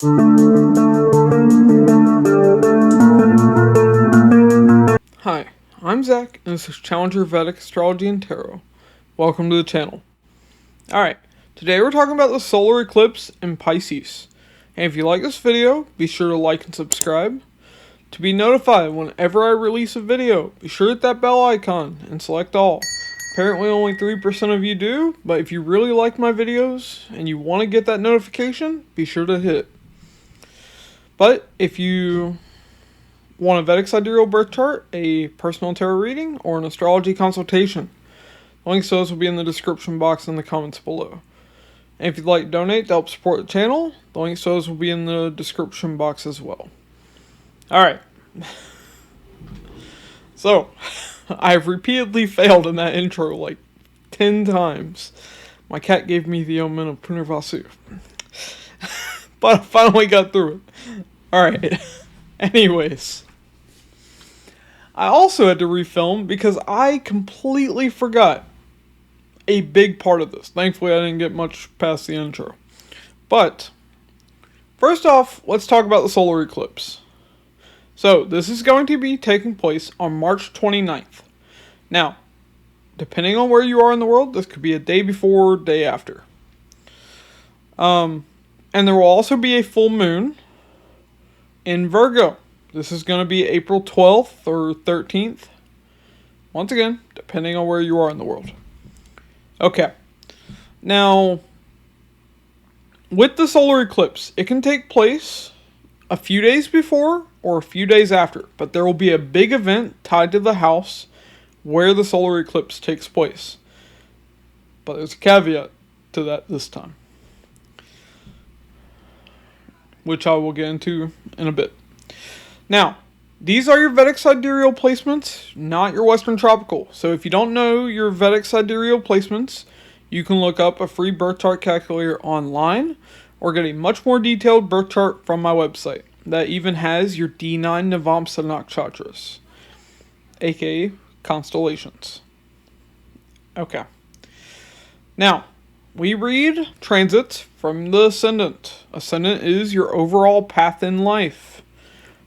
Hi, I'm Zach, and this is Challenger Vedic Astrology and Tarot. Welcome to the channel. Alright, today we're talking about the solar eclipse in Pisces. And if you like this video, be sure to like and subscribe. To be notified whenever I release a video, be sure to hit that bell icon and select all. Apparently only 3% of you do, but if you really like my videos and you want to get that notification, be sure to hit it. But if you want a Vedic Sidereal birth chart, a personal tarot reading, or an astrology consultation, links to those will be in the description box in the comments below. And if you'd like to donate to help support the channel, the links to those will be in the description box as well. Alright. So, I've repeatedly failed in that intro like 10 times. My cat gave me the omen of Punarvasu. But I finally got through it. Alright. Anyways. I also had to refilm because I completely forgot a big part of this. Thankfully, I didn't get much past the intro. But, first off, let's talk about the solar eclipse. So, this is going to be taking place on March 29th. Now, depending on where you are in the world, this could be a day before or day after. And there will also be a full moon in Virgo. This is going to be April 12th or 13th. Once again, depending on where you are in the world. Okay. Now, with the solar eclipse, it can take place a few days before or a few days after. But there will be a big event tied to the house where the solar eclipse takes place. But there's a caveat to that this time, which I will get into in a bit. Now, these are your Vedic Sidereal placements, not your Western Tropical. So if you don't know your Vedic Sidereal placements, you can look up a free birth chart calculator online or get a much more detailed birth chart from my website that even has your D9 Navamsa Nakshatras, aka constellations. Okay. Now, we read transits from the Ascendant. Ascendant is your overall path in life.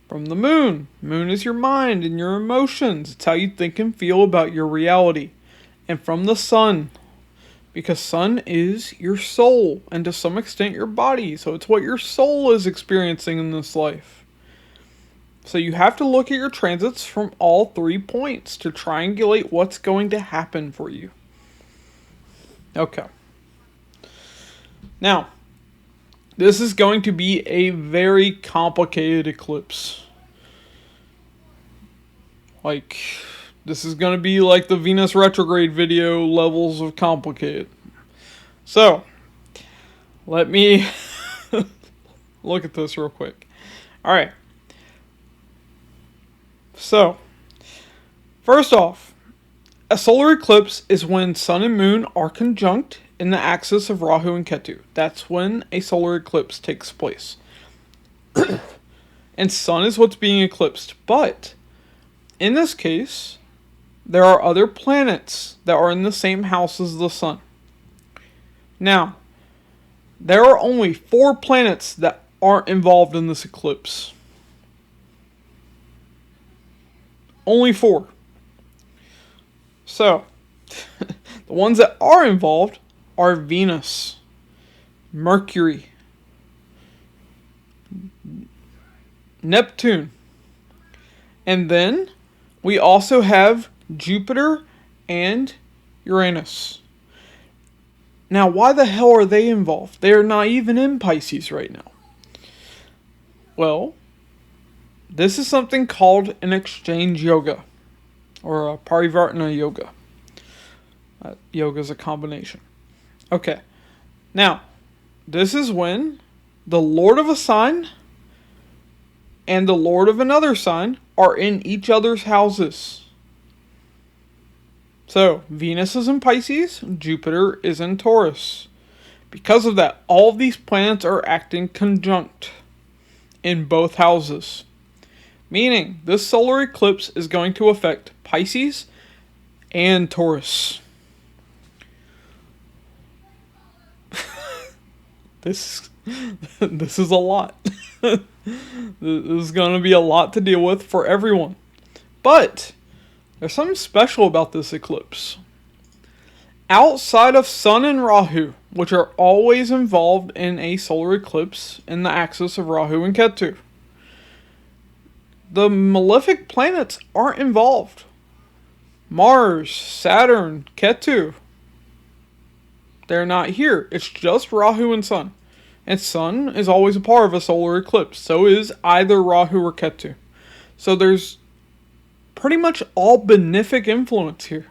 From the moon. Moon is your mind and your emotions. It's how you think and feel about your reality. And from the sun. Because sun is your soul. And to some extent your body. So it's what your soul is experiencing in this life. So you have to look at your transits from all 3 points to triangulate what's going to happen for you. Okay. Now, this is going to be a very complicated eclipse. Like, this is going to be like the Venus retrograde video levels of complicated. So, let me look at this real quick. Alright. So, first off, a solar eclipse is when sun and moon are conjunct in the axis of Rahu and Ketu. That's when a solar eclipse takes place. And sun is what's being eclipsed. But, in this case, there are other planets that are in the same house as the sun. Now, there are only 4 planets that aren't involved in this eclipse. Only 4. So, the ones that are involved are Venus, Mercury, Neptune, and then we also have Jupiter and Uranus. Now, why the hell are they involved? They are not even in Pisces right now. Well, this is something called an exchange yoga, or a parivartana yoga. Yoga is a combination. Okay, now, this is when the Lord of a sign and the Lord of another sign are in each other's houses. So, Venus is in Pisces, Jupiter is in Taurus. Because of that, all of these planets are acting conjunct in both houses. Meaning, this solar eclipse is going to affect Pisces and Taurus. This This is a lot. This is going to be a lot to deal with for everyone. But there's something special about this eclipse. Outside of Sun and Rahu, which are always involved in a solar eclipse in the axis of Rahu and Ketu, the malefic planets aren't involved. Mars, Saturn, Ketu, they're not here. It's just Rahu and Sun. And Sun is always a part of a solar eclipse. So is either Rahu or Ketu. So there's pretty much all benefic influence here.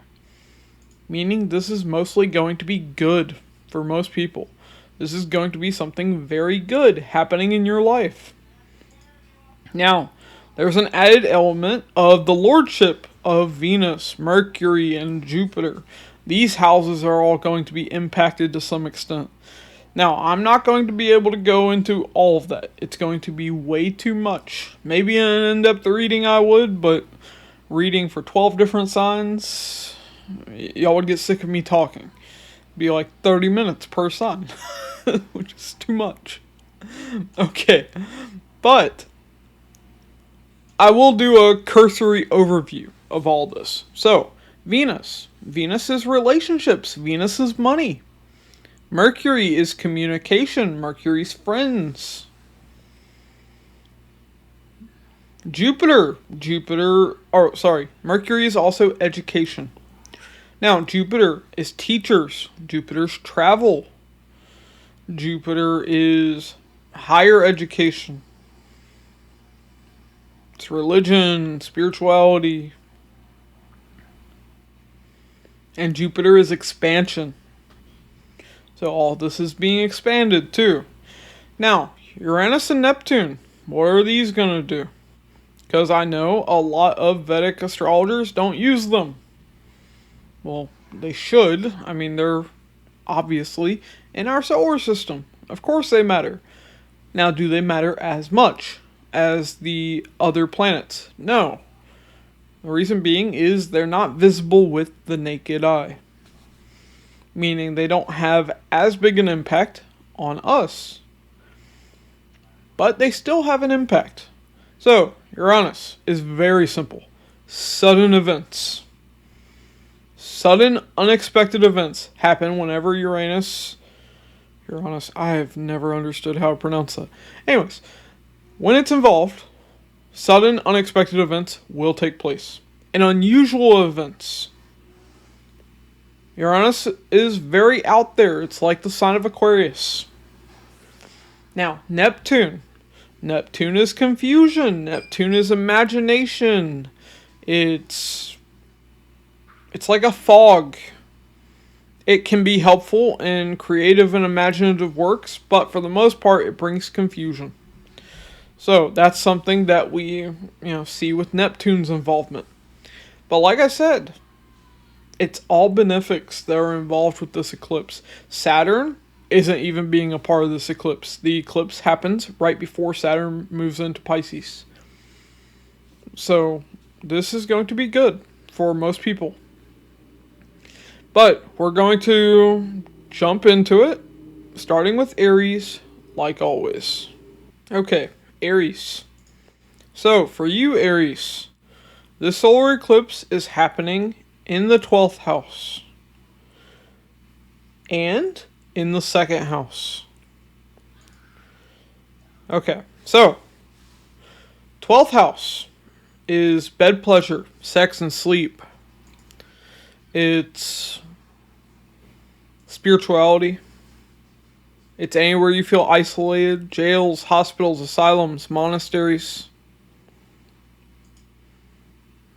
Meaning this is mostly going to be good for most people. This is going to be something very good happening in your life. Now, there's an added element of the lordship of Venus, Mercury, and Jupiter. These houses are all going to be impacted to some extent. Now, I'm not going to be able to go into all of that. It's going to be way too much. Maybe in an in-depth reading I would, but reading for 12 different signs, y'all would get sick of me talking. It'd be like 30 minutes per sign, which is too much. Okay, but I will do a cursory overview of all this. So, Venus. Venus is relationships. Venus is money. Mercury is communication. Mercury's friends. Mercury is also education. Now, Jupiter is teachers. Jupiter's travel. Jupiter is higher education. It's religion, spirituality. And Jupiter is expansion. So all this is being expanded too. Now, Uranus and Neptune. What are these going to do? Because I know a lot of Vedic astrologers don't use them. Well, they should. I mean, they're obviously in our solar system. Of course they matter. Now, do they matter as much as the other planets? No. The reason being is they're not visible with the naked eye. Meaning they don't have as big an impact on us. But they still have an impact. So, Uranus is very simple. Sudden events. Sudden, unexpected events happen whenever Uranus, I have never understood how to pronounce that. Anyways, when it's involved, sudden, unexpected events will take place. And unusual events. Uranus is very out there. It's like the sign of Aquarius. Now, Neptune. Neptune is confusion. Neptune is imagination. It's like a fog. It can be helpful in creative and imaginative works, but for the most part, it brings confusion. So that's something that we, see with Neptune's involvement. But like I said, it's all benefics that are involved with this eclipse. Saturn isn't even being a part of this eclipse. The eclipse happens right before Saturn moves into Pisces. So this is going to be good for most people. But we're going to jump into it, starting with Aries, like always. Okay, Aries. So, for you, Aries, this solar eclipse is happening in the 12th house and in the 2nd house. Okay, so 12th house is bed pleasure, sex and sleep. It's spirituality. It's anywhere you feel isolated. Jails, hospitals, asylums, monasteries.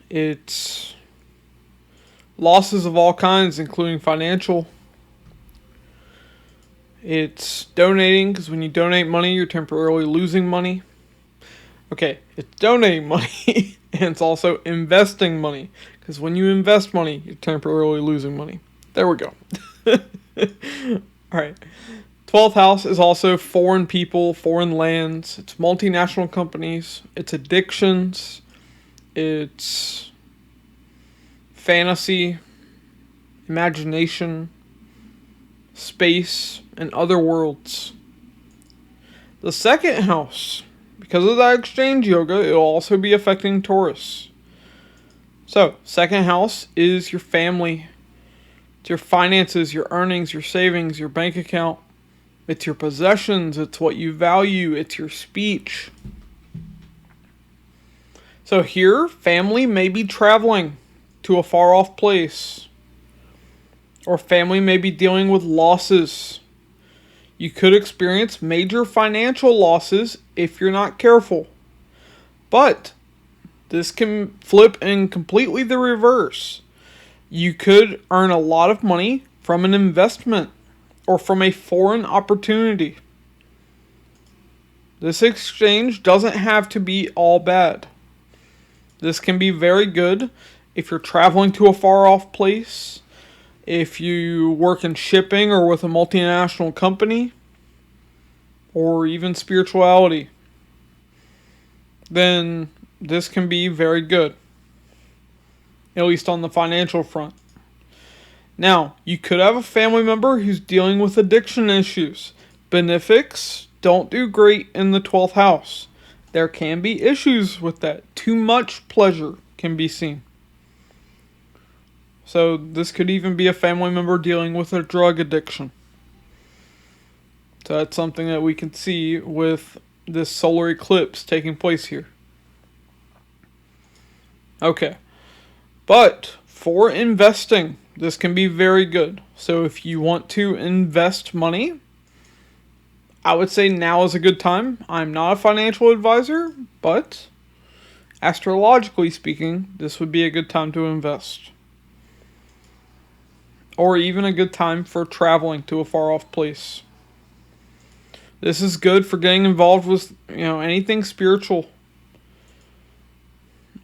It's losses of all kinds, including financial. It's donating, because when you donate money, you're temporarily losing money. Okay, it's donating money, and it's also investing money. Because when you invest money, you're temporarily losing money. There we go. Alright. 12th house is also foreign people, foreign lands. It's multinational companies. It's addictions. It's fantasy, imagination, space, and other worlds. The second house, because of that exchange yoga, it will also be affecting Taurus. So, second house is your family. It's your finances, your earnings, your savings, your bank account. It's your possessions. It's what you value. It's your speech. So here, family may be traveling to a far off place. Or family may be dealing with losses. You could experience major financial losses if you're not careful. But this can flip in completely the reverse. You could earn a lot of money from an investment or from a foreign opportunity. This exchange doesn't have to be all bad. This can be very good if you're traveling to a far off place, if you work in shipping or with a multinational company, or even spirituality. Then this can be very good, at least on the financial front. Now, you could have a family member who's dealing with addiction issues. Benefics don't do great in the 12th house. There can be issues with that. Too much pleasure can be seen. So this could even be a family member dealing with a drug addiction. So that's something that we can see with this solar eclipse taking place here. Okay. But for investing, this can be very good. So if you want to invest money, I would say now is a good time. I'm not a financial advisor, but astrologically speaking, this would be a good time to invest. Or even a good time for traveling to a far off place. This is good for getting involved with, anything spiritual.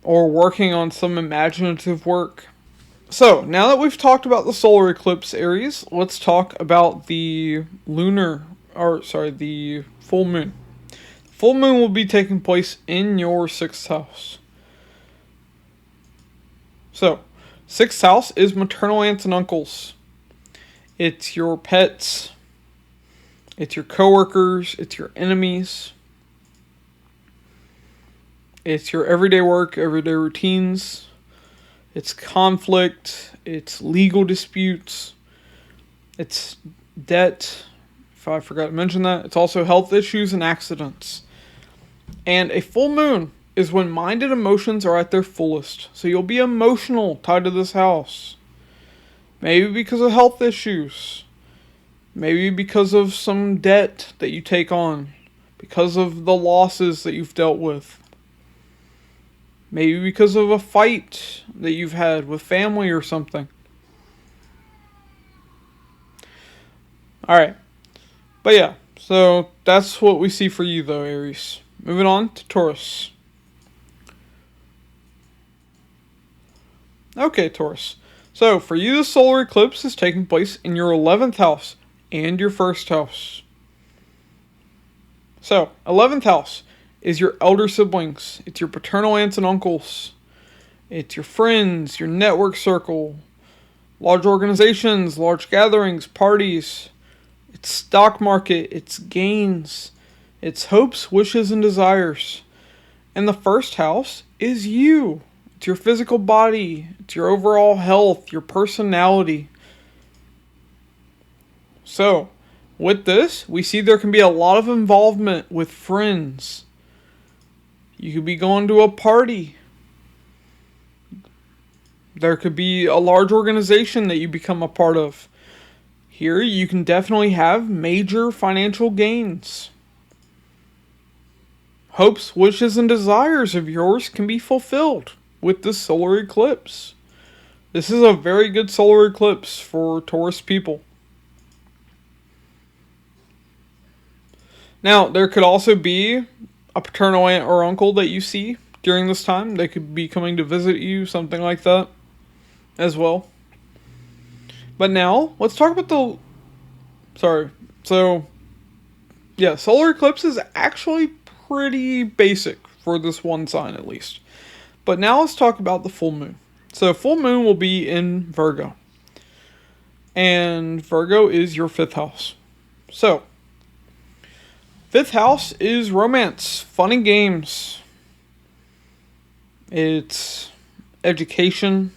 Or working on some imaginative work. So, now that we've talked about the solar eclipse, Aries, let's talk about the the full moon. Full moon will be taking place in your 6th house. So, 6th house is maternal aunts and uncles. It's your pets. It's your coworkers. It's your enemies. It's your everyday work, everyday routines. It's conflict. It's legal disputes. It's debt. If I forgot to mention that. It's also health issues and accidents. And a full moon is when mind and emotions are at their fullest. So you'll be emotional tied to this house. Maybe because of health issues. Maybe because of some debt that you take on. Because of the losses that you've dealt with. Maybe because of a fight that you've had with family or something. Alright. But yeah, so that's what we see for you though, Aries. Moving on to Taurus. Okay, Taurus. So for you, the solar eclipse is taking place in your 11th house and your 1st house. So, 11th house is your elder siblings. It's your paternal aunts and uncles. It's your friends, your network circle, large organizations, large gatherings, parties. It's stock market, it's gains, it's hopes, wishes, and desires. And the 1st house is you. It's your physical body. It's your overall health, your personality. So, with this, we see there can be a lot of involvement with friends. You could be going to a party. There could be a large organization that you become a part of. Here, you can definitely have major financial gains. Hopes, wishes, and desires of yours can be fulfilled with this solar eclipse. This is a very good solar eclipse for Taurus people. Now, there could also be a paternal aunt or uncle that you see during this time. They could be coming to visit you, something like that, as well. But now, let's talk about solar eclipse is actually pretty basic for this one sign at least. But now let's talk about the full moon. So full moon will be in Virgo. And Virgo is your 5th house. So, Fifth house is romance, fun and games. It's education.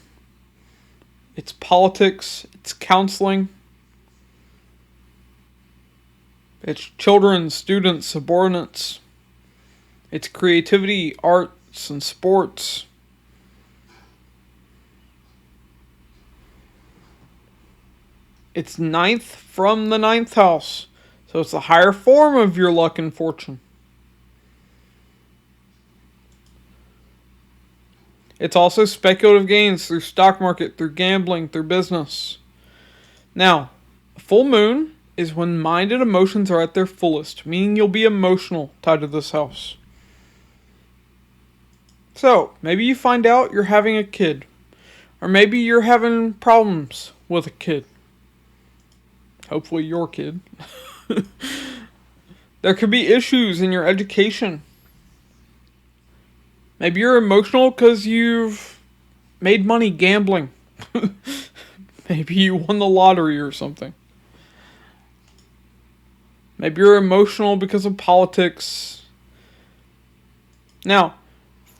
It's politics. It's counseling. It's children, students, subordinates. It's creativity, arts, and sports. It's ninth from the ninth house. So it's the higher form of your luck and fortune. It's also speculative gains through stock market, through gambling, through business. Now, a full moon is when mind and emotions are at their fullest, meaning you'll be emotional tied to this house. So, maybe you find out you're having a kid. Or maybe you're having problems with a kid. Hopefully your kid. There could be issues in your education. Maybe you're emotional because you've made money gambling. Maybe you won the lottery or something. Maybe you're emotional because of politics. Now,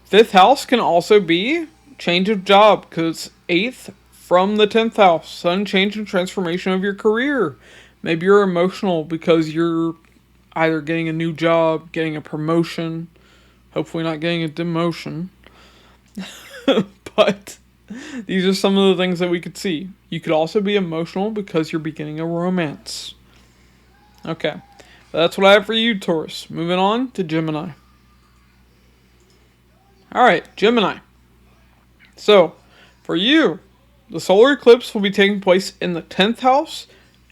fifth house can also be change of job because eighth from the 10th house, sudden change and transformation of your career. Maybe you're emotional because you're either getting a new job, getting a promotion, hopefully not getting a demotion. But these are some of the things that we could see. You could also be emotional because you're beginning a romance. Okay, that's what I have for you, Taurus. Moving on to Gemini. Alright, Gemini. So, for you, the solar eclipse will be taking place in the 10th house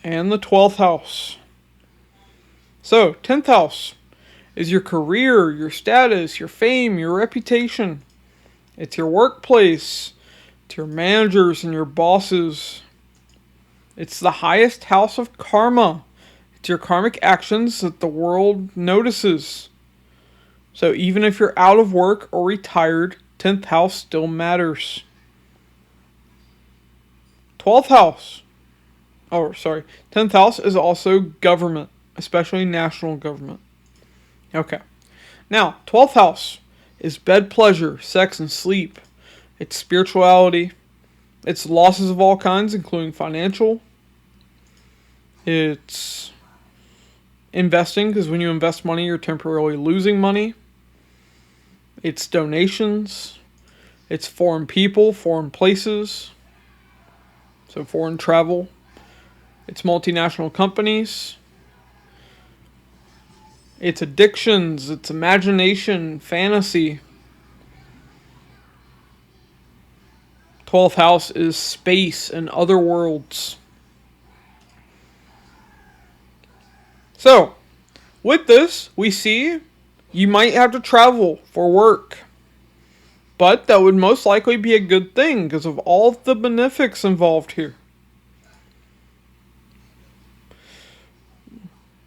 and the 12th house. So, 10th house is your career, your status, your fame, your reputation. It's your workplace. It's your managers and your bosses. It's the highest house of karma. It's your karmic actions that the world notices. So even if you're out of work or retired, 10th house still matters. 12th house. 10th house is also government, especially national government. Okay. Now, 12th house is bed pleasure, sex and sleep. It's spirituality. It's losses of all kinds, including financial. It's investing, because when you invest money, you're temporarily losing money. It's donations. It's foreign people, foreign places. So foreign travel. It's multinational companies. It's addictions. It's imagination, fantasy. 12th house is space and other worlds. So, with this, we see you might have to travel for work. But that would most likely be a good thing because of all the benefics involved here.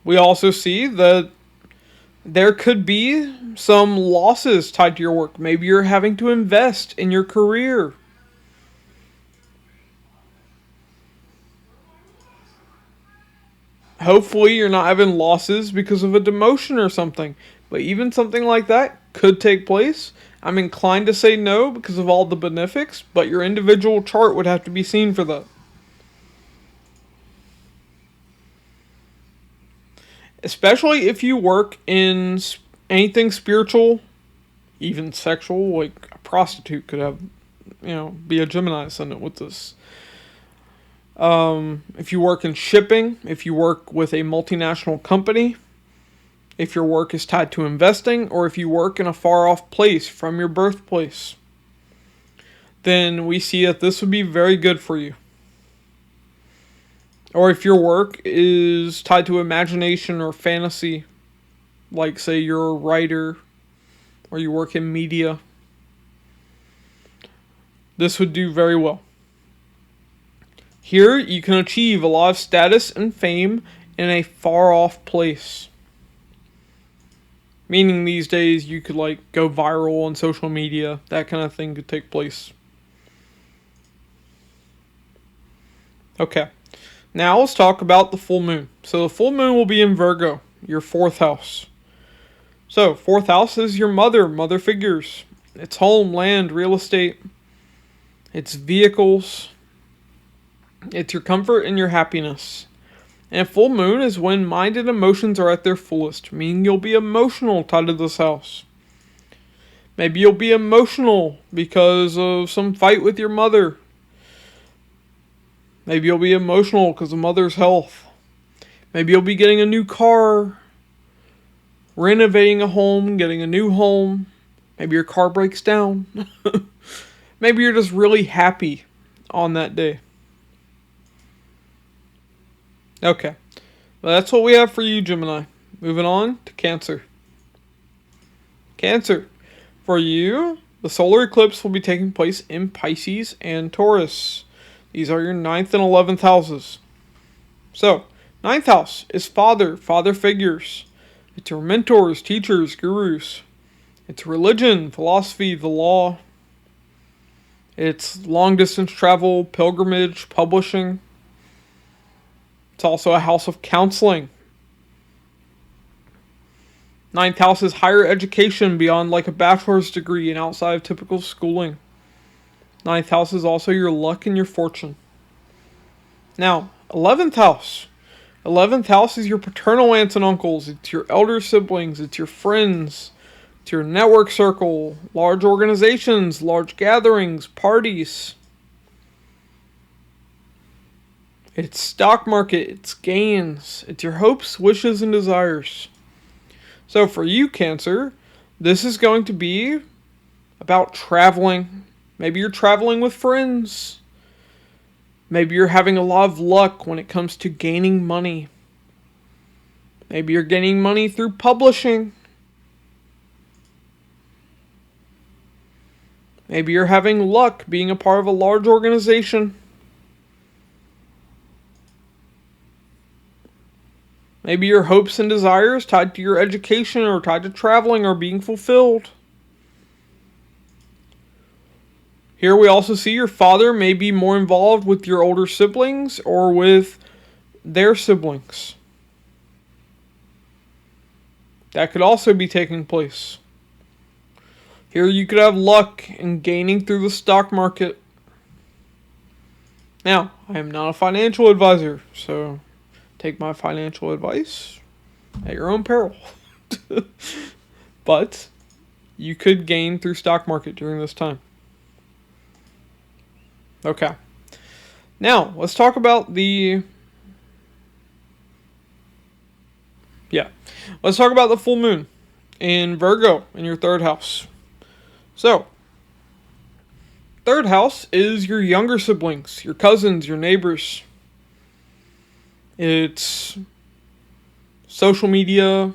We also see that there could be some losses tied to your work. Maybe you're having to invest in your career. Hopefully you're not having losses because of a demotion or something. But even something like that could take place. I'm inclined to say no because of all the benefics, but your individual chart would have to be seen for that. Especially if you work in anything spiritual, even sexual, like a prostitute could have, be a Gemini ascendant with this. If you work in shipping, if you work with a multinational company, if your work is tied to investing, or if you work in a far off place from your birthplace, then we see that this would be very good for you. Or if your work is tied to imagination or fantasy, like say you're a writer or you work in media, this would do very well. Here you can achieve a lot of status and fame in a far off place. Meaning these days you could go viral on social media, that kind of thing could take place. Okay. Now let's talk about the full moon. So the full moon will be in Virgo, your 4th house. So, fourth house is your mother figures. It's home, land, real estate. It's vehicles. It's your comfort and your happiness. And full moon is when mind and emotions are at their fullest, meaning you'll be emotional tied to this house. Maybe you'll be emotional because of some fight with your mother. Maybe you'll be emotional because of mother's health. Maybe you'll be getting a new car, renovating a home, getting a new home. Maybe your car breaks down. Maybe you're just really happy on that day. Okay, well, that's what we have for you, Gemini. Moving on to Cancer. Cancer. For you, the solar eclipse will be taking place in Pisces and Taurus. These are your 9th and 11th houses. So, 9th house is father figures. It's your mentors, teachers, gurus. It's religion, philosophy, the law. It's long distance travel, pilgrimage, publishing. It's also a house of counseling. 9th house is higher education beyond like a bachelor's degree and outside of typical schooling. 9th house is also your luck and your fortune. Now, 11th house. 11th house is your paternal aunts and uncles. It's your elder siblings. It's your friends. It's your network circle. Large organizations, large gatherings, parties. It's stock market, it's gains, it's your hopes, wishes, and desires. So for you, Cancer, this is going to be about traveling. Maybe you're traveling with friends. Maybe you're having a lot of luck when it comes to gaining money. Maybe you're gaining money through publishing. Maybe you're having luck being a part of a large organization. Maybe your hopes and desires tied to your education or tied to traveling are being fulfilled. Here we also see your father may be more involved with your older siblings or with their siblings. That could also be taking place. Here you could have luck in gaining through the stock market. Now, I am not a financial advisor, so take my financial advice at your own peril. But you could gain through stock market during this time. Okay. Now, let's talk about the full moon in Virgo in your 3rd house. So, 3rd house is your younger siblings, your cousins, your neighbors. It's social media,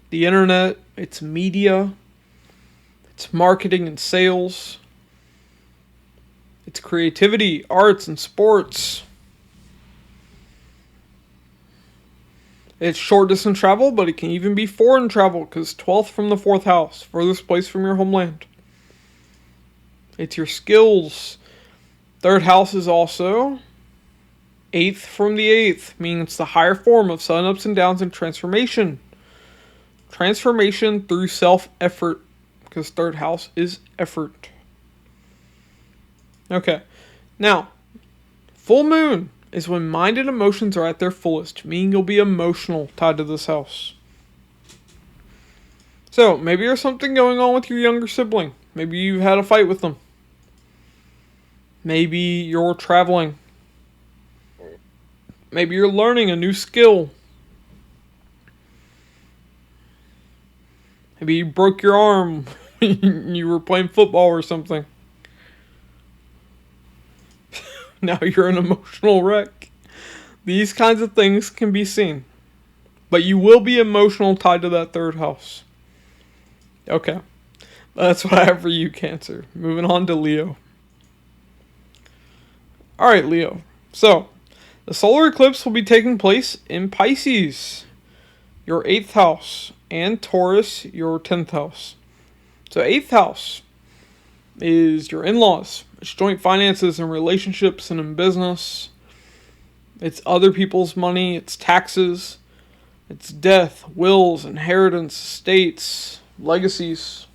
the internet, it's media, it's marketing and sales, it's creativity, arts and sports. It's short distance travel, but it can even be foreign travel because 12th from the 4th house, furthest place from your homeland. It's your skills. 3rd house is also 8th from the 8th, meaning it's the higher form of sudden ups and downs and transformation. Transformation through self-effort, because 3rd house is effort. Okay, now, full moon is when mind and emotions are at their fullest, meaning you'll be emotional tied to this house. So, maybe there's something going on with your younger sibling. Maybe you've had a fight with them. Maybe you're traveling. Maybe you're learning a new skill. Maybe you broke your arm when you were playing football or something. Now you're an emotional wreck. These kinds of things can be seen. But you will be emotional tied to that 3rd house. Okay. That's what I have for you, Cancer. Moving on to Leo. Alright, Leo. So, the solar eclipse will be taking place in Pisces, your 8th house, and Taurus, your 10th house. So 8th house is your in-laws. It's joint finances and relationships and in business. It's other people's money. It's taxes. It's death, wills, inheritance, estates, legacies.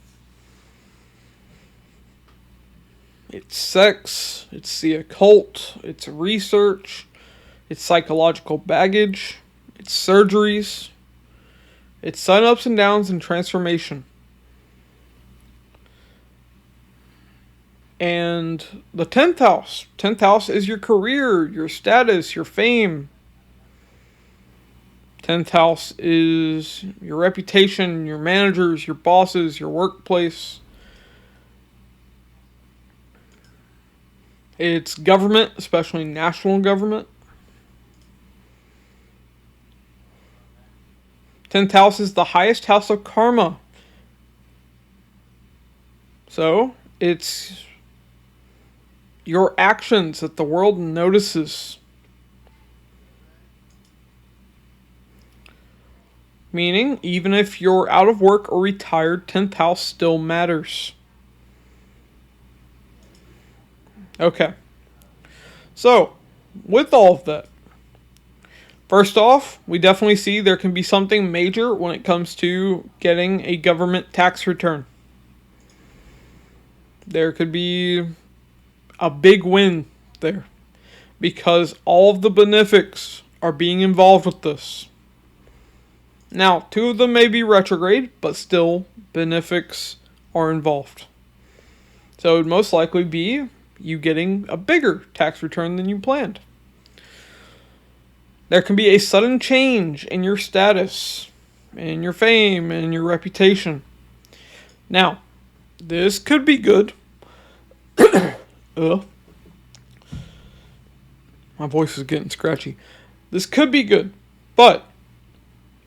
It's sex, it's the occult, it's research, it's psychological baggage, it's surgeries, it's sun ups and downs and transformation. And the 10th house. 10th house is your career, your status, your fame. 10th house is your reputation, your managers, your bosses, your workplace. It's government, especially national government. 10th house is the highest house of karma. So, it's your actions that the world notices. Meaning, even if you're out of work or retired, 10th house still matters. Okay. So, with all of that, first off, we definitely see there can be something major when it comes to getting a government tax return. There could be a big win there because all of the benefics are being involved with this. Now, 2 of them may be retrograde, but still benefics are involved. So it would most likely be you getting a bigger tax return than you planned. There can be a sudden change in your status, in your fame, and your reputation. Now, this could be good. My voice is getting scratchy. This could be good, but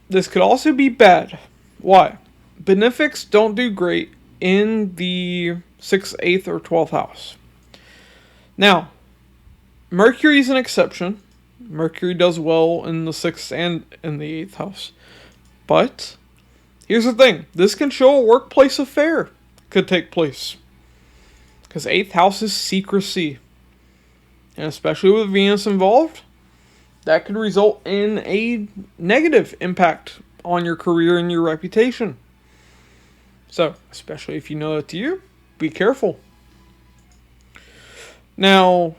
this could also be bad. Why? Benefics don't do great in the 6th, 8th, or 12th house. Now, Mercury is an exception. Mercury does well in the 6th and in the 8th house. But, here's the thing. This can show a workplace affair could take place. Because 8th house is secrecy. And especially with Venus involved, that could result in a negative impact on your career and your reputation. So, especially if you know that to you, be careful. Now,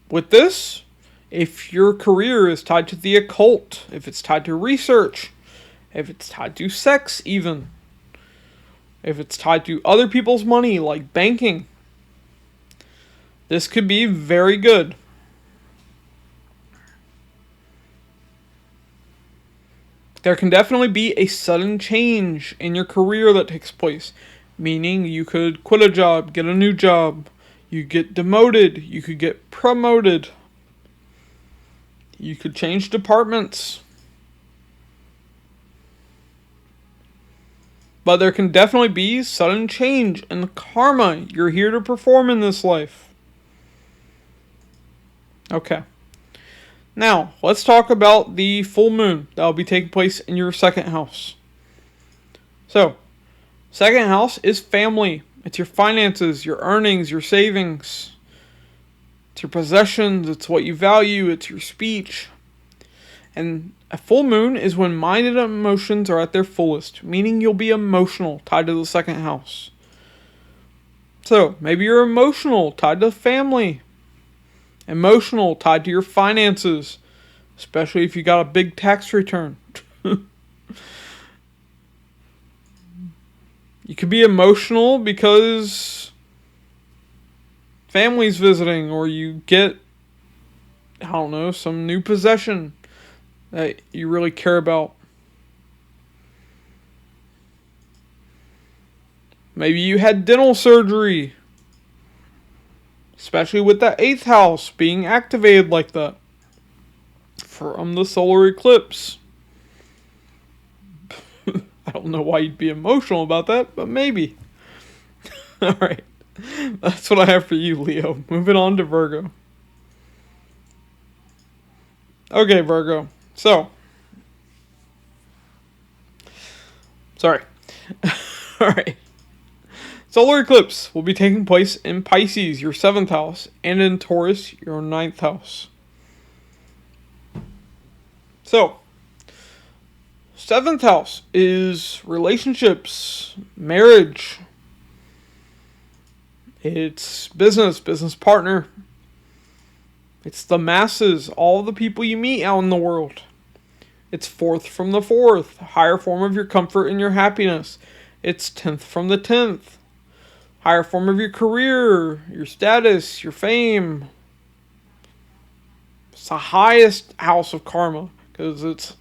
with this, if your career is tied to the occult, if it's tied to research, if it's tied to sex even, if it's tied to other people's money like banking, this could be very good. There can definitely be a sudden change in your career that takes place. Meaning you could quit a job, get a new job. You get demoted. You could get promoted. You could change departments. But there can definitely be sudden change in the karma you're here to perform in this life. Okay. Now, let's talk about the full moon that will be taking place in your 2nd house. So, 2nd house is family. It's your finances, your earnings, your savings. It's your possessions. It's what you value. It's your speech. And a full moon is when mind and emotions are at their fullest, meaning you'll be emotional, tied to the 2nd house. So, maybe you're emotional, tied to family. Emotional, tied to your finances, especially if you got a big tax return. You could be emotional because family's visiting, or you get, I don't know, some new possession that you really care about. Maybe you had dental surgery. Especially with the 8th house being activated like that. From the solar eclipse. I don't know why you'd be emotional about that, but maybe. Alright. That's what I have for you, Leo. Moving on to Virgo. Okay, Virgo. So. Sorry. Alright. Solar eclipse will be taking place in Pisces, your 7th house, and in Taurus, your 9th house. So, 7th house is relationships, marriage. It's business partner. It's the masses, all the people you meet out in the world. It's 4th from the 4th, higher form of your comfort and your happiness. It's 10th from the 10th, higher form of your career, your status, your fame. It's the highest house of karma because it's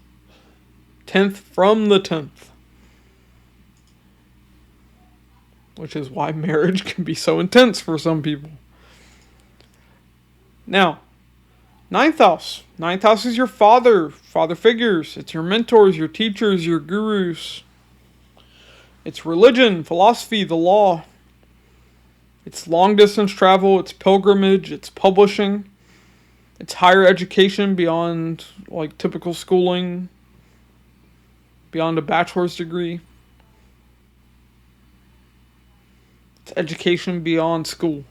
10th from the 10th. Which is why marriage can be so intense for some people. Now, 9th house. 9th house is your father figures. It's your mentors, your teachers, your gurus. It's religion, philosophy, the law. It's long distance travel, it's pilgrimage, it's publishing. It's higher education beyond like typical schooling, beyond a bachelor's degree. It's education beyond school.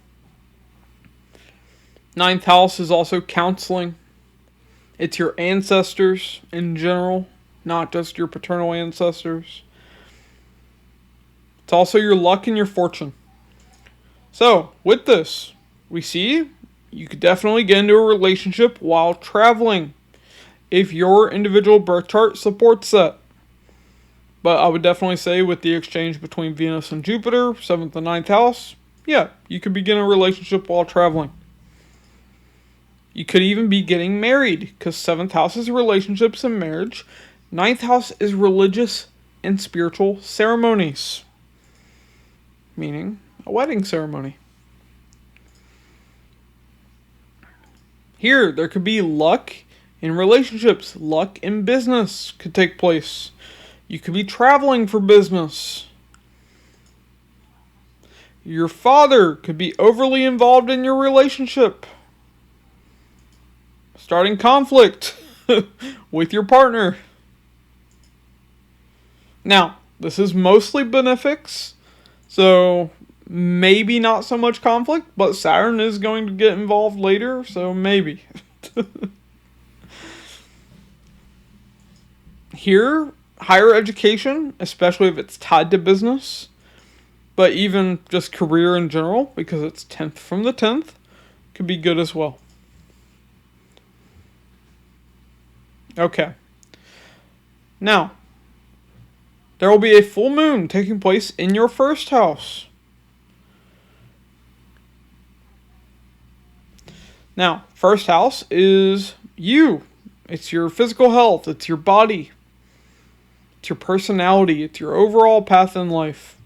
9th house is also counseling. It's your ancestors in general, not just your paternal ancestors. It's also your luck and your fortune. So, with this, we see you could definitely get into a relationship while traveling if your individual birth chart supports that. But I would definitely say with the exchange between Venus and Jupiter, 7th and 9th house, yeah, you could begin a relationship while traveling. You could even be getting married because 7th house is relationships and marriage. 9th house is religious and spiritual ceremonies, meaning a wedding ceremony. Here, there could be luck in relationships. Luck in business could take place. You could be traveling for business. Your father could be overly involved in your relationship, starting conflict with your partner. Now, this is mostly benefics, so maybe not so much conflict, but Saturn is going to get involved later, so maybe. Here, higher education, especially if it's tied to business, but even just career in general, because it's 10th from the 10th, could be good as well. Okay. Now, there will be a full moon taking place in your first house. Now, first house is you. It's your physical health. It's your body. It's your personality. It's your overall path in life.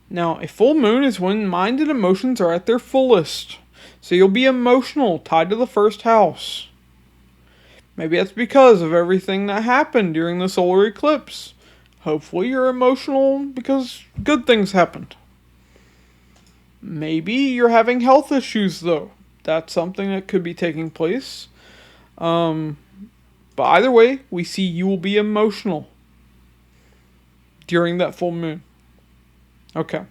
Now, a full moon is when mind and emotions are at their fullest. So you'll be emotional, tied to the first house. Maybe that's because of everything that happened during the solar eclipse. Hopefully you're emotional because good things happened. Maybe you're having health issues though. That's something that could be taking place. But either way, we see you will be emotional during that full moon. Okay.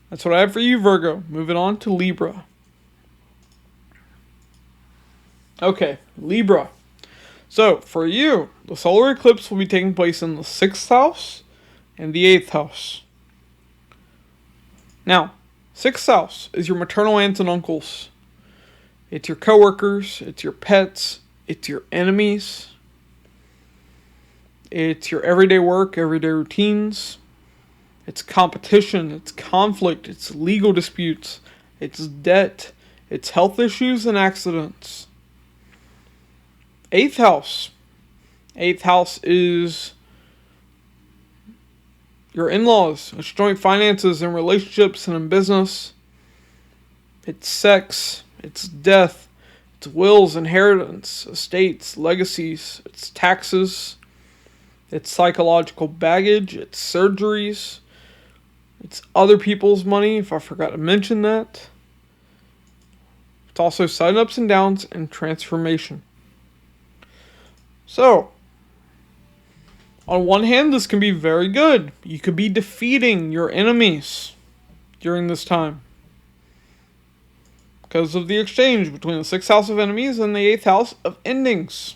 That's what I have for you, Virgo. Moving on to Libra. Okay, Libra. So, for you, the solar eclipse will be taking place in the 6th house and the 8th house. Now, 6th house is your maternal aunts and uncles. It's your coworkers, it's your pets, it's your enemies. It's your everyday work, everyday routines. It's competition, it's conflict, it's legal disputes, it's debt, it's health issues and accidents. 8th house. 8th house is your in-laws. It's joint finances and relationships and in business. It's sex. It's death. It's wills, inheritance, estates, legacies. It's taxes. It's psychological baggage. It's surgeries. It's other people's money, if I forgot to mention that. It's also sudden ups and downs and transformation. So, on one hand, this can be very good. You could be defeating your enemies during this time, because of the exchange between the 6th house of enemies and the 8th house of endings.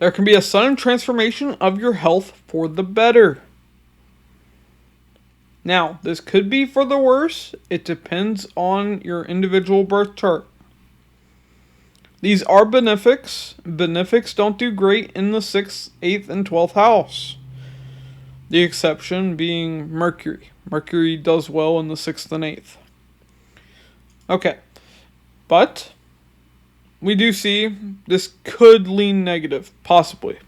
There can be a sudden transformation of your health for the better. Now, this could be for the worse. It depends on your individual birth chart. These are benefics. Benefics don't do great in the 6th, 8th, and 12th house. The exception being Mercury. Mercury does well in the 6th and 8th. Okay. But we do see this could lean negative, possibly.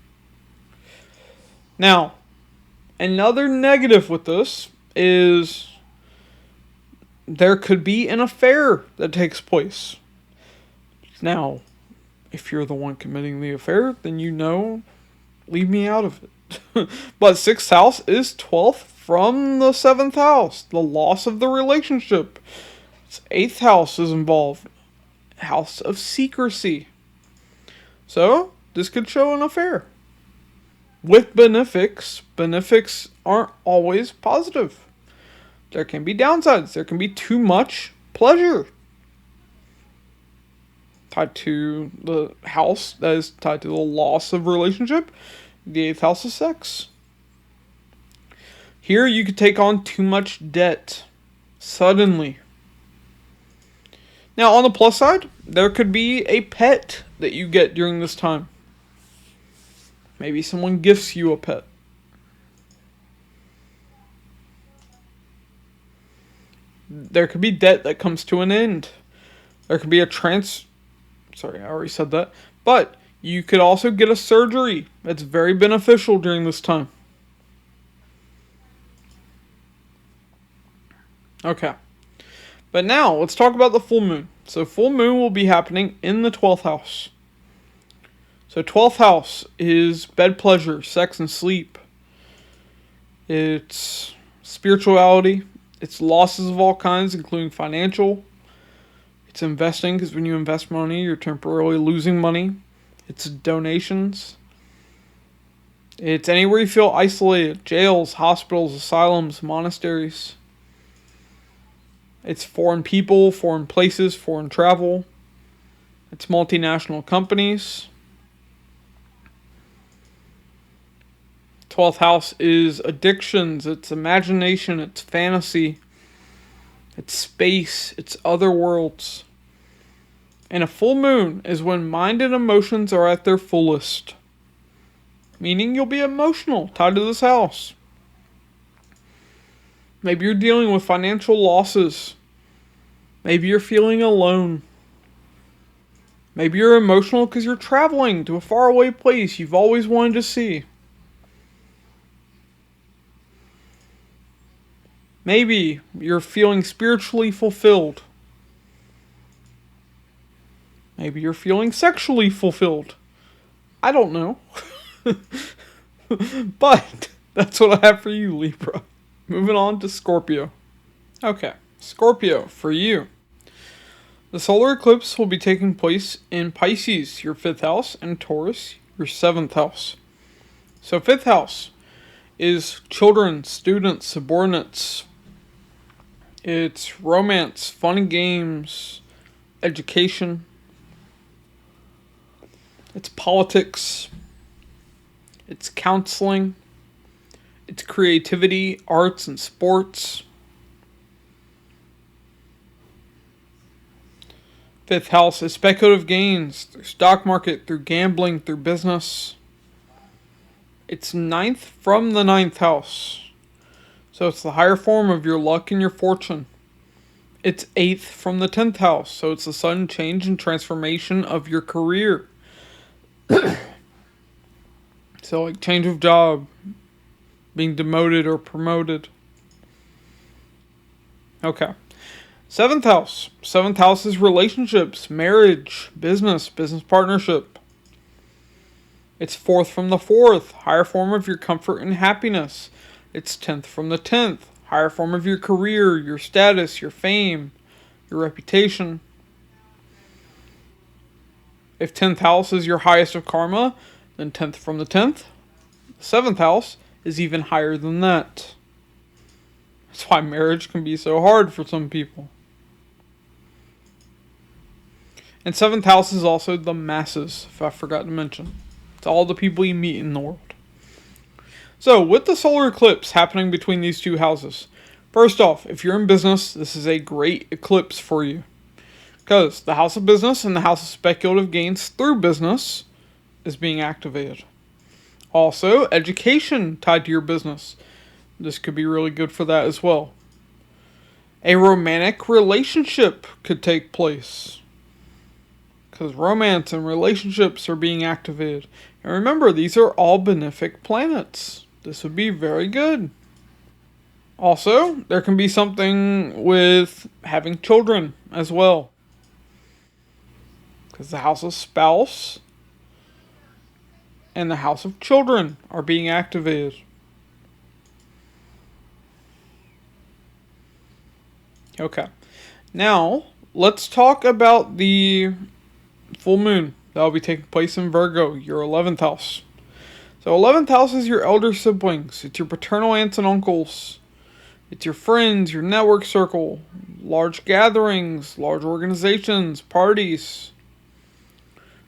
Now, another negative with this is there could be an affair that takes place. Now, if you're the one committing the affair, then leave me out of it. But 6th house is 12th from the 7th house, the loss of the relationship. 8th house is involved, house of secrecy. So, this could show an affair. With benefics, benefics aren't always positive. There can be downsides. There can be too much pleasure. Tied to the house that is tied to the loss of relationship. The 8th house is sex. Here you could take on too much debt suddenly. Now on the plus side, there could be a pet that you get during this time. Maybe someone gifts you a pet. There could be debt that comes to an end. There could be Sorry, I already said that. But you could also get a surgery that's very beneficial during this time. Okay. But now, let's talk about the full moon. So full moon will be happening in the 12th house. So 12th house is bed pleasure, sex and sleep. It's spirituality. It's losses of all kinds, including financial. It's investing, because when you invest money, you're temporarily losing money. It's donations. It's anywhere you feel isolated. Jails, hospitals, asylums, monasteries. It's foreign people, foreign places, foreign travel. It's multinational companies. 12th house is addictions. It's imagination. It's fantasy. It's space. It's other worlds. And a full moon is when mind and emotions are at their fullest. Meaning you'll be emotional, tied to this house. Maybe you're dealing with financial losses. Maybe you're feeling alone. Maybe you're emotional because you're traveling to a faraway place you've always wanted to see. Maybe you're feeling spiritually fulfilled. Maybe you're feeling sexually fulfilled. I don't know. But that's what I have for you, Libra. Moving on to Scorpio. Okay, Scorpio, for you. The solar eclipse will be taking place in Pisces, your 5th house, and Taurus, your 7th house. So 5th house is children, students, subordinates. It's romance, fun and games, education. It's politics. It's counseling. It's creativity, arts, and sports. 5th house is speculative gains through stock market, through gambling, through business. It's 9th from the 9th house. So it's the higher form of your luck and your fortune. It's 8th from the 10th house. So it's the sudden change and transformation of your career. So like change of job, being demoted or promoted. Okay. 7th house. 7th house is relationships, marriage, business partnership. It's 4th from the 4th, higher form of your comfort and happiness. It's 10th from the 10th, higher form of your career, your status, your fame, your reputation. If 10th house is your highest of karma, then 10th from the 10th. 7th house is even higher than that. That's why marriage can be so hard for some people. And 7th house is also the masses, if I forgot to mention. to all the people you meet in the world. So, with the solar eclipse happening between these two houses, first off, if you're in business, this is a great eclipse for you. Because the house of business and the house of speculative gains through business is being activated. Also, education tied to your business. This could be really good for that as well. A romantic relationship could take place. Because romance and relationships are being activated. And remember, these are all benefic planets. This would be very good. Also, there can be something with having children as well. Because the house of spouse and the house of children are being activated. Okay. Now, let's talk about the full moon that will be taking place in Virgo, your 11th house. So 11th house is your elder siblings. It's your paternal aunts and uncles. It's your friends, your network circle, large gatherings, large organizations, parties.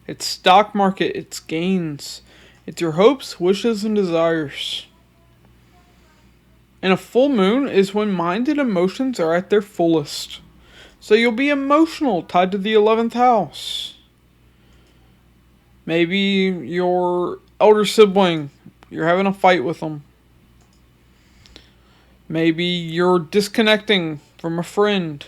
It's stock market, it's gains. It's your hopes, wishes, and desires. And a full moon is when mind and emotions are at their fullest. So you'll be emotional, tied to the 11th house. Maybe your elder sibling, you're having a fight with them. Maybe you're disconnecting from a friend.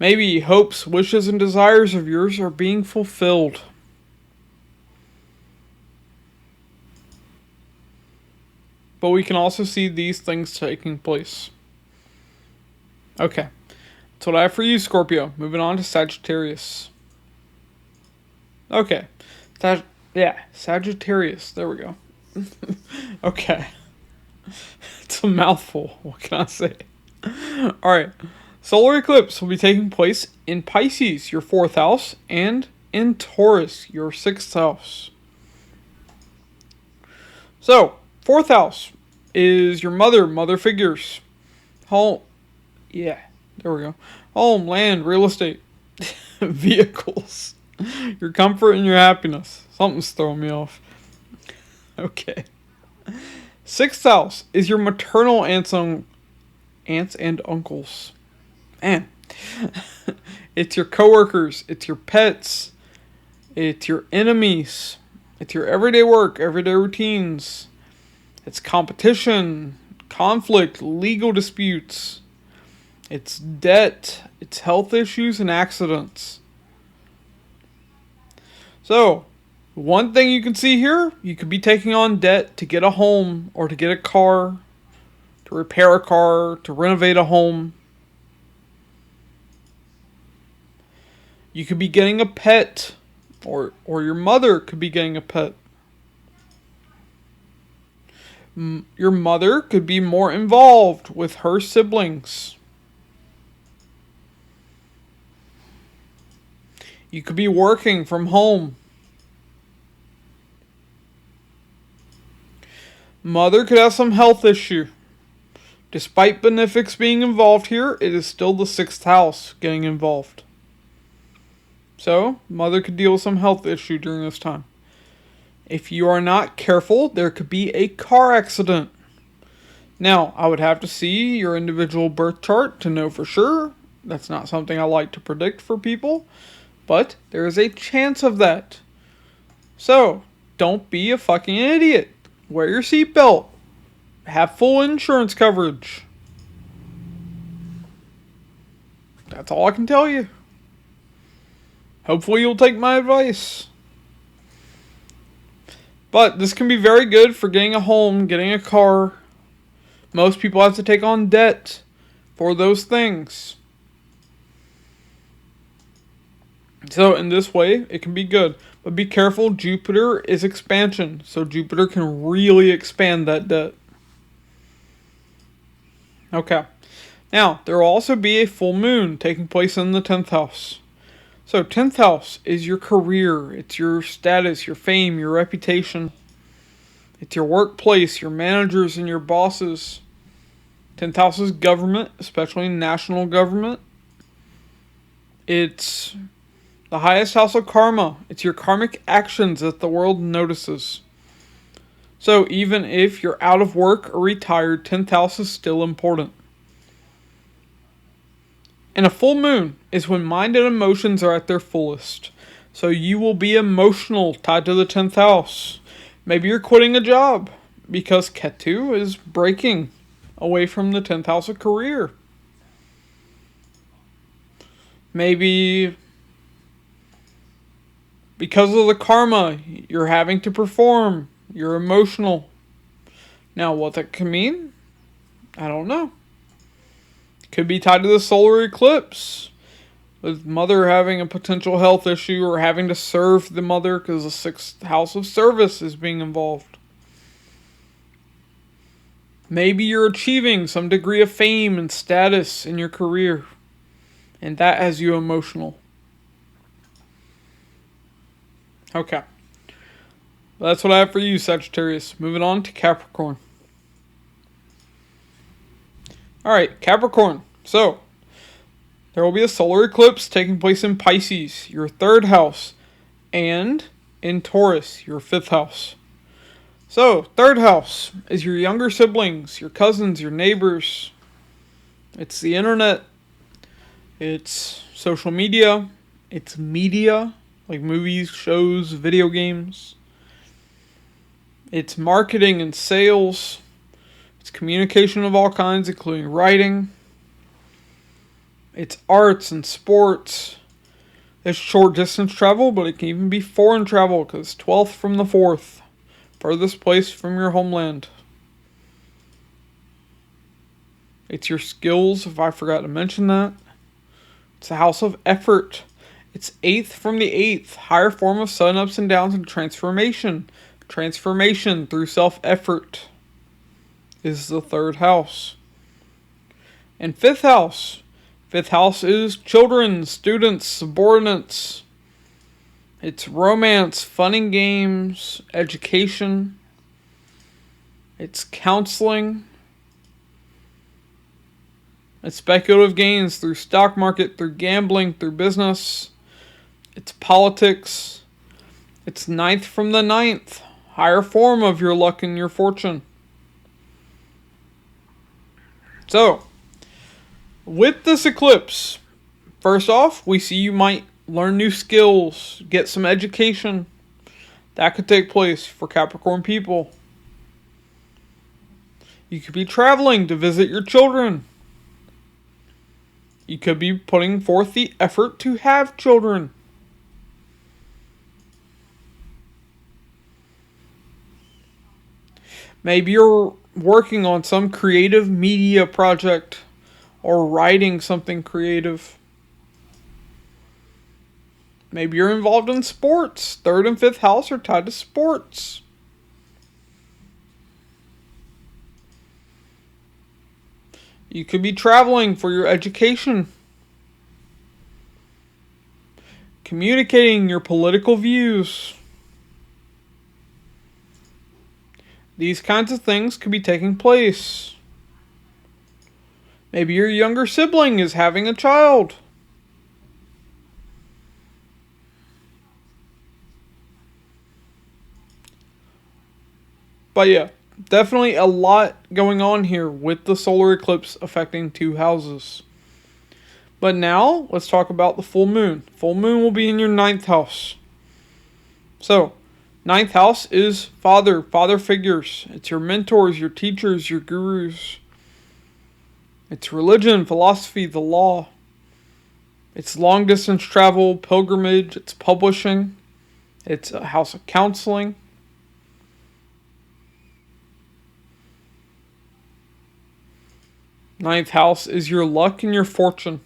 Maybe hopes, wishes, and desires of yours are being fulfilled. But we can also see these things taking place. Okay. That's what I have for you, Scorpio. Moving on to Sagittarius. Okay. Sagittarius. There we go. Okay. It's a mouthful. What can I say? Alright. Solar eclipse will be taking place in Pisces, your 4th house, and in Taurus, your 6th house. So, 4th house is your mother figures. Home. Yeah, there we go. Home, land, real estate, vehicles. Your comfort and your happiness. Something's throwing me off. Okay. 6th house is your maternal aunts and uncles. Man. It's your coworkers. It's your pets. It's your enemies. It's your everyday work, everyday routines. It's competition, conflict, legal disputes. It's debt. It's health issues and accidents. So, one thing you can see here, you could be taking on debt to get a home or to get a car, to repair a car, to renovate a home. You could be getting a pet, or your mother could be getting a pet. Your mother could be more involved with her siblings. You could be working from home. Mother could have some health issue. Despite benefics being involved here, it is still the 6th house getting involved. So, mother could deal with some health issue during this time. If you are not careful, there could be a car accident. Now, I would have to see your individual birth chart to know for sure. That's not something I like to predict for people. But there is a chance of that. So, don't be a fucking idiot. Wear your seatbelt. Have full insurance coverage. That's all I can tell you. Hopefully you'll take my advice. But this can be very good for getting a home, getting a car. Most people have to take on debt for those things. So in this way, it can be good. But be careful, Jupiter is expansion. So Jupiter can really expand that debt. Okay. Now, there will also be a full moon taking place in the 10th house. So 10th house is your career. It's your status, your fame, your reputation. It's your workplace, your managers and your bosses. 10th house is government, especially national government. It's the highest house of karma. It's your karmic actions that the world notices. So even if you're out of work or retired, 10th house is still important. And a full moon is when mind and emotions are at their fullest. So you will be emotional, tied to the 10th house. Maybe you're quitting a job because Ketu is breaking away from the 10th house of career. Maybe because of the karma you're having to perform, you're emotional. Now what that can mean, I don't know. Could be tied to the solar eclipse, with mother having a potential health issue or having to serve the mother because the 6th house of service is being involved. Maybe you're achieving some degree of fame and status in your career, and that has you emotional. Okay. Well, that's what I have for you, Sagittarius. Moving on to Capricorn. Alright, Capricorn. So, there will be a solar eclipse taking place in Pisces, your 3rd house, and in Taurus, your 5th house. So, 3rd house is your younger siblings, your cousins, your neighbors. It's the internet. It's social media. It's media, like movies, shows, video games. It's marketing and sales. It's communication of all kinds, including writing. It's arts and sports. It's short distance travel, but it can even be foreign travel because it's 12th from the 4th. Furthest place from your homeland. It's your skills, if I forgot to mention that. It's a house of effort. It's 8th from the 8th. Higher form of sudden ups and downs and transformation. Transformation through self-effort is the 3rd house. And 5th house. 5th house is children, students, subordinates. It's romance, fun and games, education. It's counseling. It's speculative gains through stock market, through gambling, through business. It's politics. It's 9th from the 9th. Higher form of your luck and your fortune. So, with this eclipse, first off, we see you might learn new skills, get some education. That could take place for Capricorn people. You could be traveling to visit your children. You could be putting forth the effort to have children. Maybe you're working on some creative media project or writing something creative. Maybe you're involved in sports. 3rd and 5th house are tied to sports. You could be traveling for your education. Communicating your political views. These kinds of things could be taking place. Maybe your younger sibling is having a child. But yeah, definitely a lot going on here with the solar eclipse affecting 2 houses. But now, let's talk about the full moon. Full moon will be in your 9th house. So, 9th house is father figures. It's your mentors, your teachers, your gurus. It's religion, philosophy, the law. It's long distance travel, pilgrimage, it's publishing. It's a house of counseling. Ninth house is your luck and your fortune.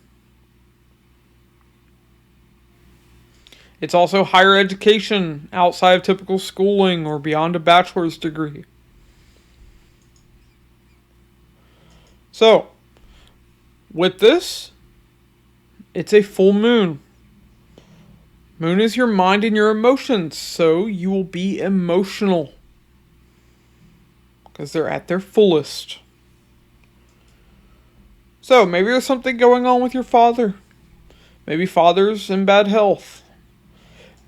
It's also higher education outside of typical schooling or beyond a bachelor's degree. So, with this, it's a full moon. Moon is your mind and your emotions, so you will be emotional because they're at their fullest. So, maybe there's something going on with your father. Maybe father's in bad health.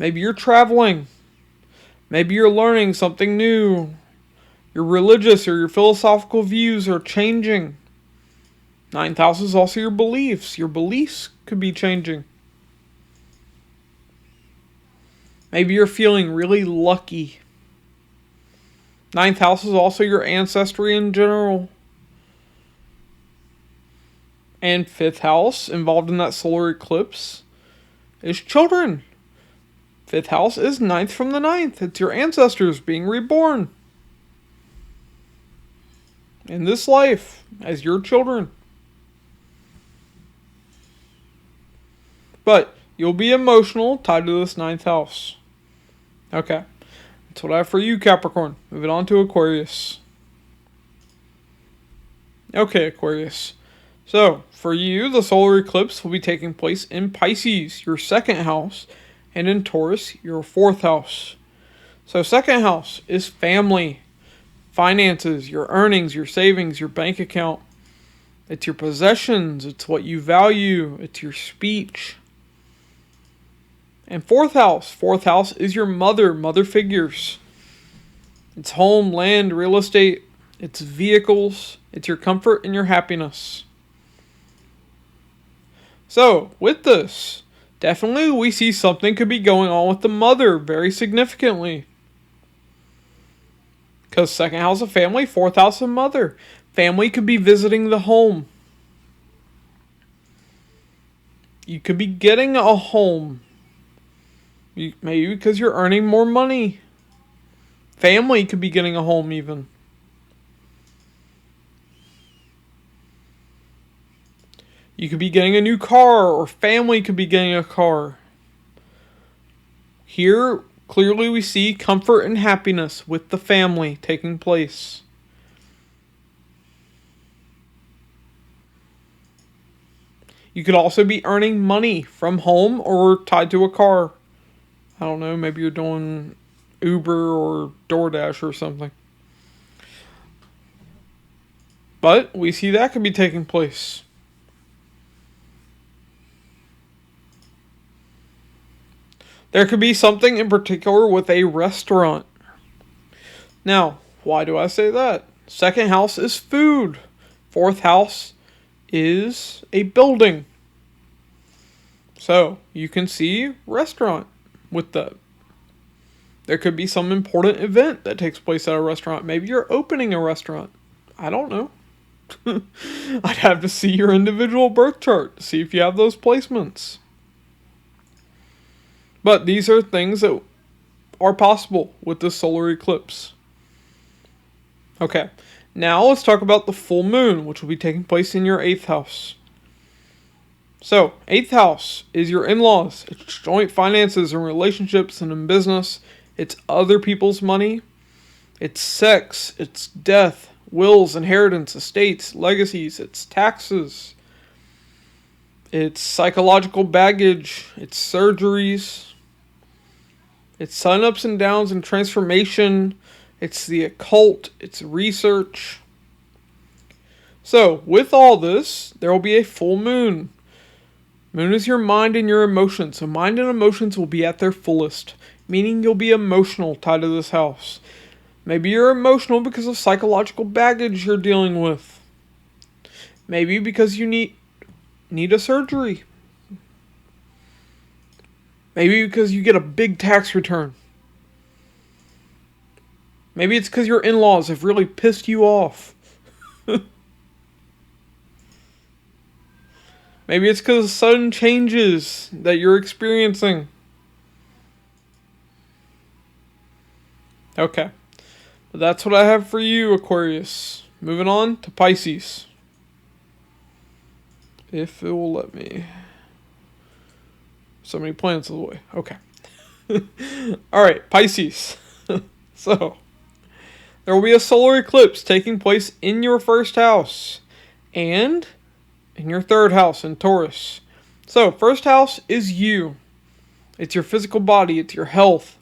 Maybe you're traveling. Maybe you're learning something new. Your religious or your philosophical views are changing. Ninth house is also your beliefs. Your beliefs could be changing. Maybe you're feeling really lucky. Ninth house is also your ancestry in general. And fifth house, involved in that solar eclipse, is children. Fifth house is ninth from the ninth. It's your ancestors being reborn in this life as your children. But you'll be emotional tied to this ninth house. Okay. That's what I have for you, Capricorn. Moving on to Aquarius. Okay, Aquarius. So, for you, the solar eclipse will be taking place in Pisces, your second house, and in Taurus, your fourth house. So, second house is family, finances, your earnings, your savings, your bank account. It's your possessions. It's what you value. It's your speech. And fourth house is your mother figures. It's home, land, real estate. It's vehicles. It's your comfort and your happiness. So, with this, definitely we see something could be going on with the mother very significantly. Because second house of family, fourth house of mother. Family could be visiting the home. You could be getting a home. Maybe because you're earning more money. Family could be getting a home even. You could be getting a new car, or family could be getting a car. Here, clearly we see comfort and happiness with the family taking place. You could also be earning money from home or tied to a car. I don't know, maybe you're doing Uber or DoorDash or something. But we see that could be taking place. There could be something in particular with a restaurant. Now, why do I say that? Second house is food. Fourth house is a building. So, you can see restaurant with that. There could be some important event that takes place at a restaurant. Maybe you're opening a restaurant. I don't know. I'd have to see your individual birth chart to see if you have those placements. But these are things that are possible with this solar eclipse. Okay, now let's talk about the full moon, which will be taking place in your 8th house. So, 8th house is your in-laws. It's joint finances and relationships and in business. It's other people's money. It's sex. It's death, wills, inheritance, estates, legacies. It's taxes. It's psychological baggage. It's surgeries. It's sun ups and downs and transformation. It's the occult. It's research. So, with all this, there will be a full moon. Moon is your mind and your emotions. So, mind and emotions will be at their fullest. Meaning you'll be emotional tied to this house. Maybe you're emotional because of psychological baggage you're dealing with. Maybe because you need a surgery. Maybe because you get a big tax return. Maybe it's because your in-laws have really pissed you off. Maybe it's because of sudden changes that you're experiencing. Okay. But that's what I have for you, Aquarius. Moving on to Pisces. If it will let me. So many planets in the way. Okay. Alright, Pisces. So, there will be a solar eclipse taking place in your 1st house. And in your 3rd house in Taurus. So, 1st house is you. It's your physical body. It's your health.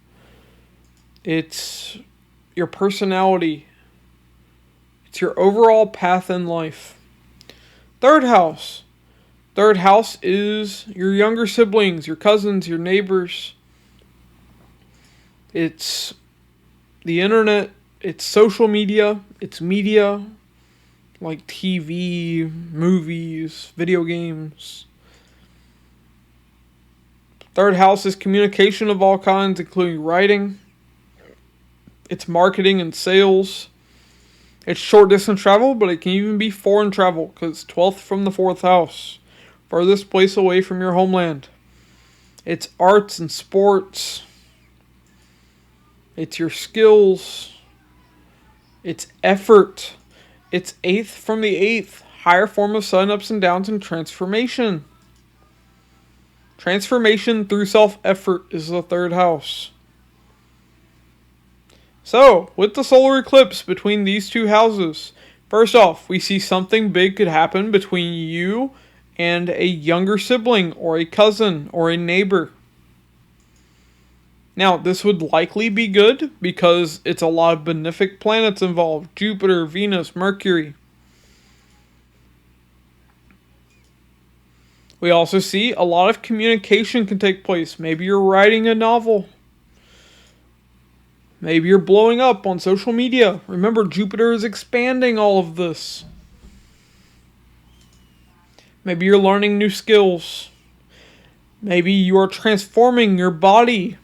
It's your personality. It's your overall path in life. 3rd house. 3rd house is your younger siblings, your cousins, your neighbors. It's the internet, it's social media, it's media, like TV, movies, video games. Third house is communication of all kinds, including writing. It's marketing and sales. It's short distance travel, but it can even be foreign travel because it's 12th from the 4th house. Furthest place away from your homeland. It's arts and sports. It's your skills. It's effort. It's 8th from the 8th. Higher form of sudden ups and downs and transformation. Transformation through self-effort is the 3rd house. So, with the solar eclipse between these two houses, first off, we see something big could happen between you and a younger sibling or a cousin or a neighbor. Now, this would likely be good because it's a lot of benefic planets involved. Jupiter, Venus, Mercury. We also see a lot of communication can take place. Maybe you're writing a novel. Maybe you're blowing up on social media. Remember, Jupiter is expanding all of this. Maybe you're learning new skills. Maybe you are transforming your body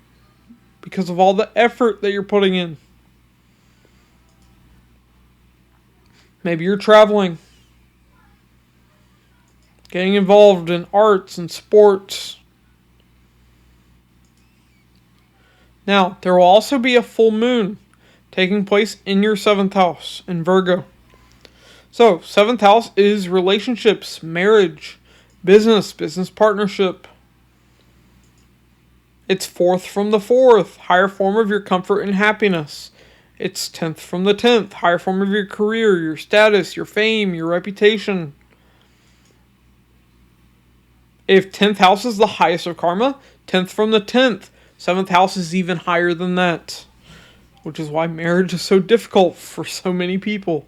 because of all the effort that you're putting in. Maybe you're traveling. Getting involved in arts and sports. Now, there will also be a full moon taking place in your 7th house in Virgo. So, 7th house is relationships, marriage, business partnership. It's 4th from the 4th, higher form of your comfort and happiness. It's 10th from the 10th, higher form of your career, your status, your fame, your reputation. If 10th house is the highest of karma, 10th from the 10th, 7th house is even higher than that. Which is why marriage is so difficult for so many people.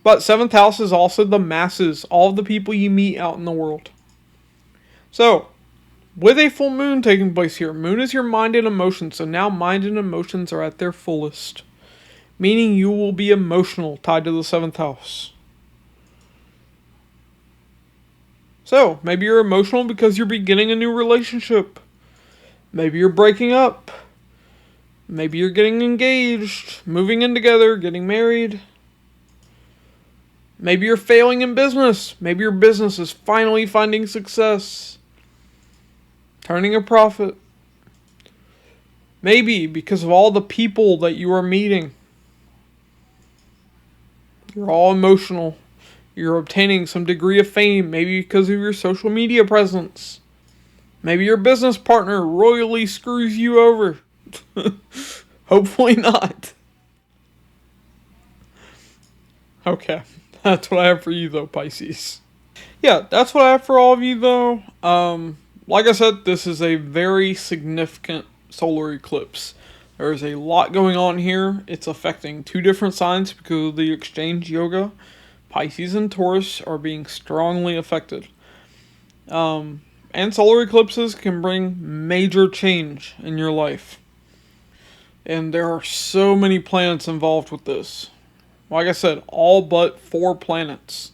But 7th house is also the masses, all of the people you meet out in the world. So, with a full moon taking place here, moon is your mind and emotions, so now mind and emotions are at their fullest. Meaning you will be emotional, tied to the 7th house. So, maybe you're emotional because you're beginning a new relationship. Maybe you're breaking up. Maybe you're getting engaged, moving in together, getting married. Maybe you're failing in business. Maybe your business is finally finding success. Turning a profit. Maybe because of all the people that you are meeting. You're all emotional. You're obtaining some degree of fame, maybe because of your social media presence. Maybe your business partner royally screws you over. Hopefully not. Okay, that's what I have for you though, Pisces. Yeah, that's what I have for all of you though. Like I said, this is a very significant solar eclipse. There's a lot going on here. It's affecting two different signs because of the exchange yoga. Pisces and Taurus are being strongly affected. And solar eclipses can bring major change in your life. And there are so many planets involved with this. Like I said, all but 4 planets.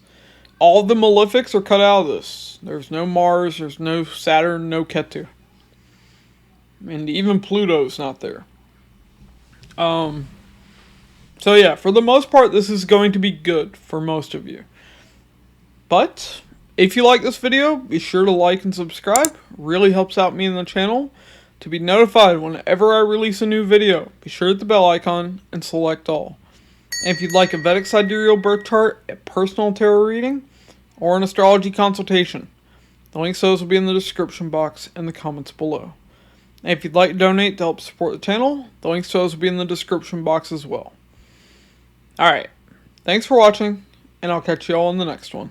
All the malefics are cut out of this. There's no Mars, there's no Saturn, no Ketu. And even Pluto's not there. So yeah, for the most part, this is going to be good for most of you. But if you like this video, be sure to like and subscribe. It really helps out me and the channel. To be notified whenever I release a new video, be sure to hit the bell icon and select all. And if you'd like a Vedic Sidereal birth chart, a personal tarot reading, or an astrology consultation, the links to those will be in the description box and the comments below. And if you'd like to donate to help support the channel, the links to those will be in the description box as well. Alright, thanks for watching, and I'll catch you all in the next one.